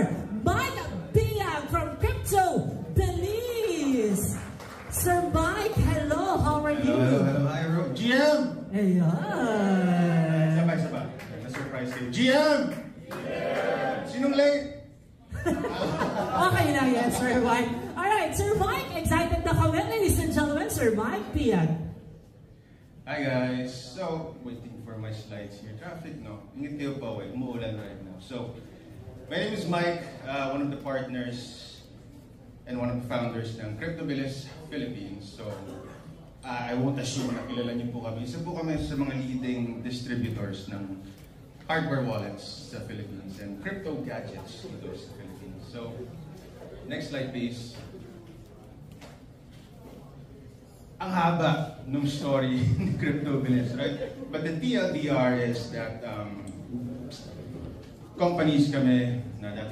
Sir Mike Biag from Crypto Belize. Sir Mike, hello, how are you? Hello, hi, GM! Ayan. Sabay. Na-surprise kayo. GM! Sinong late? Okay na yan, Sir Mike. Alright, Sir Mike, excited na kami, ladies and gentlemen, Sir Mike Biag. Hi guys, so waiting for my slides here. Traffic, no? Ingit kayo pa, umuulan right now. So, my name is Mike, one of the partners and one of the founders ng Crypto Belize Philippines. So, I won't assume na kilala niyo po kami. Isa po kami sa mga leading distributors ng hardware wallets sa Philippines and crypto gadgets dito sa Philippines. So, next slide please. Ang haba ng story ni Crypto Belize, right? But the TLDR is that companies kami na